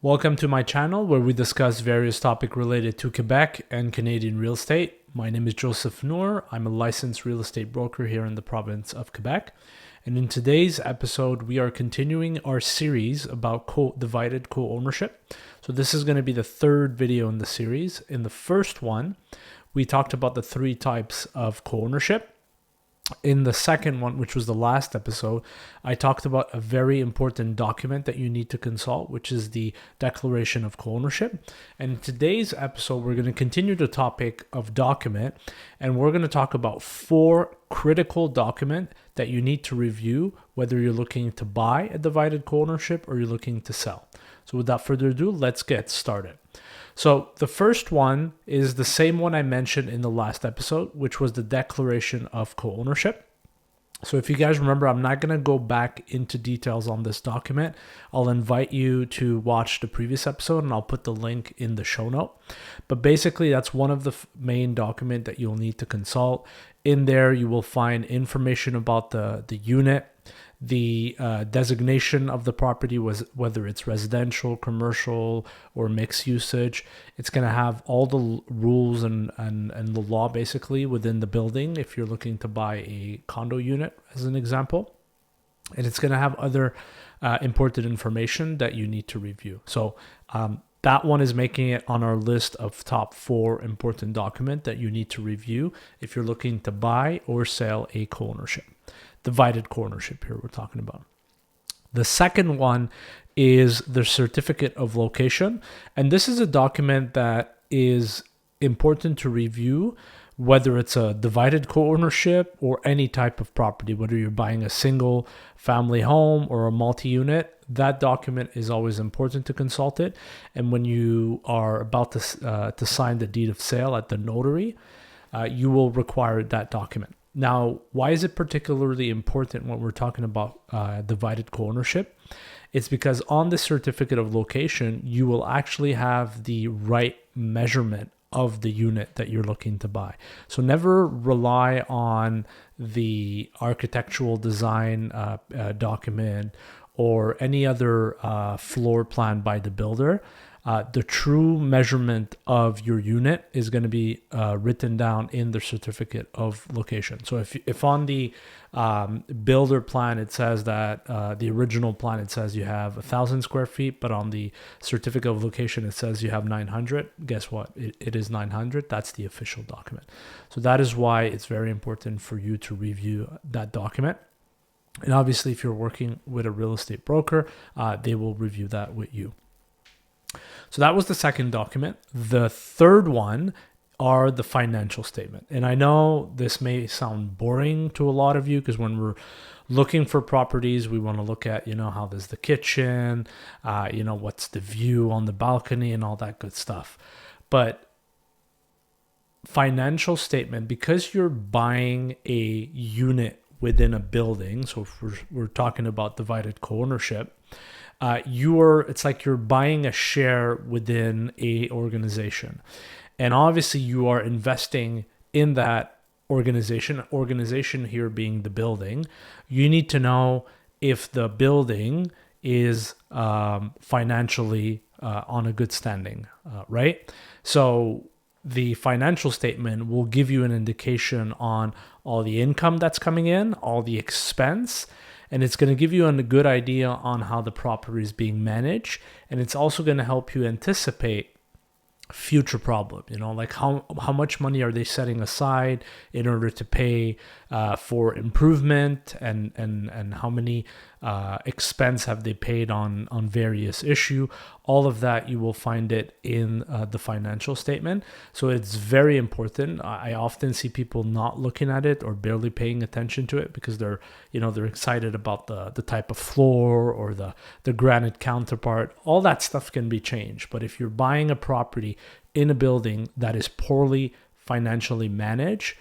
Welcome to my channel where we discuss various topics related to Quebec and Canadian real estate. My name is Joseph Noor. I'm a licensed real estate broker here in the province of Quebec. And in today's episode, we are continuing our series about divided co-ownership. So this is going to be the third video in the series. In the first one, we talked about the three types of co-ownership. In the second one, which was the last episode, I talked about a very important document that you need to consult, which is the Declaration of Co-Ownership. And in today's episode, we're going to continue the topic of document, and we're going to talk about four critical documents that you need to review, whether you're looking to buy a divided co-ownership or you're looking to sell. So without further ado, let's get started. So the first one is the same one I mentioned in the last episode, which was the Declaration of Co-Ownership. So if you guys remember, I'm not going to go back into details on this document. I'll invite you to watch the previous episode and I'll put the link in the show note. But basically, that's one of the main documents that you'll need to consult. In there, you will find information about the unit, the designation of the property, whether it's residential, commercial, or mixed usage. It's going to have all the rules and the law basically within the building if you're looking to buy a condo unit as an example. And it's going to have other important information that you need to review. So that one is making it on our list of top 4 important documents that you need to review if you're looking to buy or sell a co-ownership. Divided co-ownership here we're talking about. The second one is the certificate of location. And this is a document that is important to review, whether it's a divided co-ownership or any type of property, whether you're buying a single family home or a multi-unit. That document is always important to consult it. And when you are about to sign the deed of sale at the notary, you will require that document. Now, why is it particularly important when we're talking about divided co-ownership? It's because on the certificate of location, you will actually have the right measurement of the unit that you're looking to buy. So never rely on the architectural design document or any other floor plan by the builder. The true measurement of your unit is going to be written down in the certificate of location. So if on the builder plan it says that the original plan it says you have 1,000 square feet, but on the certificate of location it says you have 900, guess what? It is 900. That's the official document. So that is why it's very important for you to review that document. And obviously, if you're working with a real estate broker, they will review that with you. So that was the second document. The third one are the financial statement. And I know this may sound boring to a lot of you because when we're looking for properties, we want to look at, how there's the kitchen, what's the view on the balcony and all that good stuff. But financial statement, because you're buying a unit within a building, so if we're talking about divided co-ownership, it's like you're buying a share within a organization. And obviously you are investing in that organization here being the building. You need to know if the building is financially on a good standing, right? So the financial statement will give you an indication on all the income that's coming in, all the expense, and it's going to give you a good idea on how the property is being managed. And it's also going to help you anticipate future problem, like how much money are they setting aside in order to pay for improvement and how many expense have they paid on various issue. All of that you will find it in the financial statement. So it's very important. I often see people not looking at it or barely paying attention to it because they're excited about the type of floor or the granite counterpart. All that stuff can be changed. But if you're buying a property in a building that is poorly financially managed,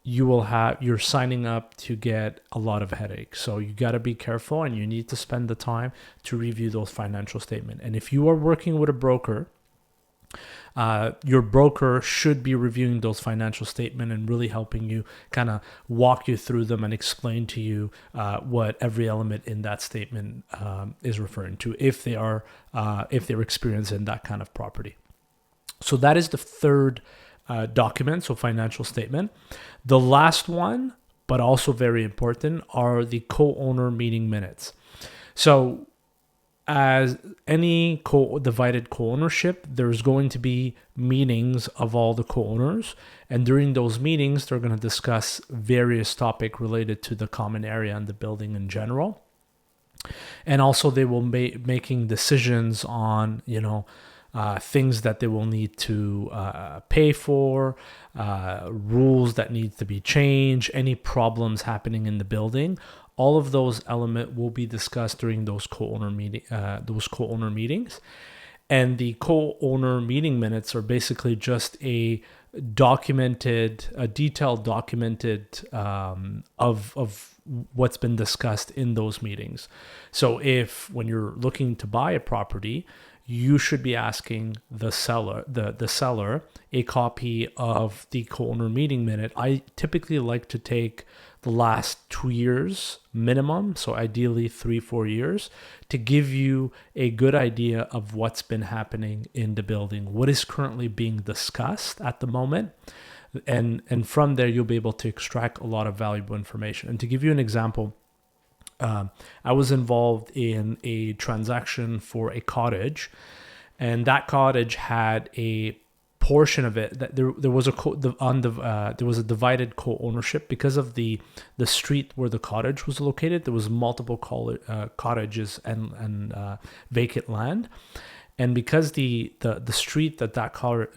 you're signing up to get a lot of headaches. So you got to be careful and you need to spend the time to review those financial statements. And if you are working with a broker, your broker should be reviewing those financial statements and really helping you kind of walk you through them and explain to you what every element in that statement is referring to if they're experiencing that kind of property. So that is the third document, so financial statement. The last one, but also very important, are the co-owner meeting minutes. So as any divided co-ownership, there's going to be meetings of all the co-owners. And during those meetings, they're going to discuss various topics related to the common area and the building in general. And also they will be making decisions on, things that they will need to pay for, rules that need to be changed, any problems happening in the building. All of those elements will be discussed during those co-owner meetings. And the co-owner meeting minutes are basically just a detailed documented of what's been discussed in those meetings. So if when you're looking to buy a property, you should be asking the seller a copy of the co-owner meeting minute. I typically like to take the last 2 years minimum, so ideally 3-4 years, to give you a good idea of what's been happening in the building, what is currently being discussed at the moment. And from there, you'll be able to extract a lot of valuable information. And to give you an example, I was involved in a transaction for a cottage, and that cottage had a portion of it that there was a divided co-ownership because of the street where the cottage was located. There was multiple cottages and vacant land. And because the street that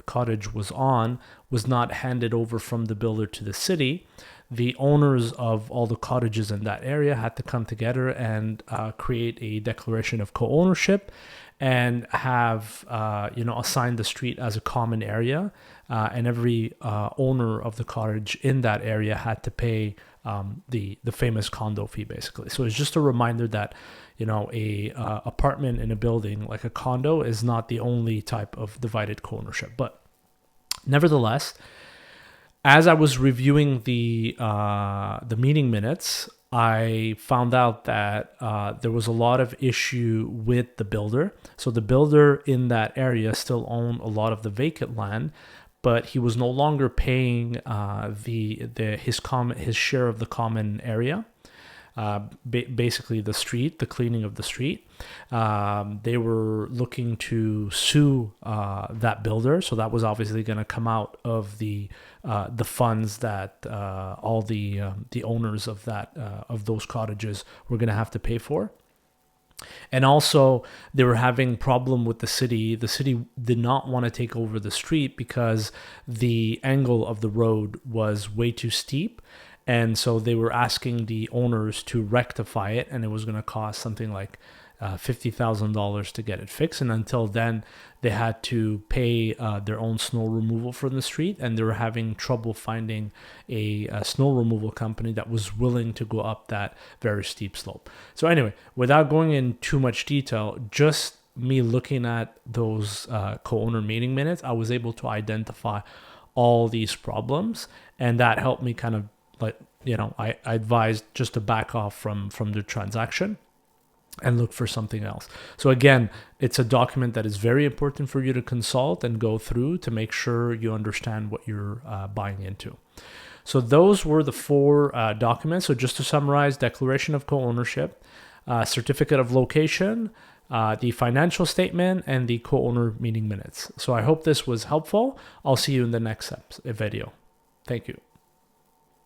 cottage was on was not handed over from the builder to the city, the owners of all the cottages in that area had to come together and create a declaration of co-ownership and have assigned the street as a common area, and every owner of the cottage in that area had to pay the famous condo fee, basically. So it's just a reminder that a apartment in a building like a condo is not the only type of divided co-ownership. But nevertheless, as I was reviewing the meeting minutes, I found out that there was a lot of issue with the builder. So the builder in that area still owned a lot of the vacant land, but he was no longer paying his share of the common area. Basically the street, the cleaning of the street. They were looking to sue that builder, so that was obviously going to come out of the funds that all the owners of those cottages were going to have to pay for. And also, they were having problem with the city. The city did not want to take over the street because the angle of the road was way too steep. And so they were asking the owners to rectify it, and it was going to cost something like $50,000 to get it fixed. And until then, they had to pay their own snow removal from the street, and they were having trouble finding a snow removal company that was willing to go up that very steep slope. So anyway, without going in too much detail, just me looking at those co-owner meeting minutes, I was able to identify all these problems, and that helped me kind of I advised just to back off from the transaction and look for something else. So again, it's a document that is very important for you to consult and go through to make sure you understand what you're buying into. So those were the 4 documents. So just to summarize: declaration of co-ownership, certificate of location, the financial statement, and the co-owner meeting minutes. So I hope this was helpful. I'll see you in the next video. Thank you.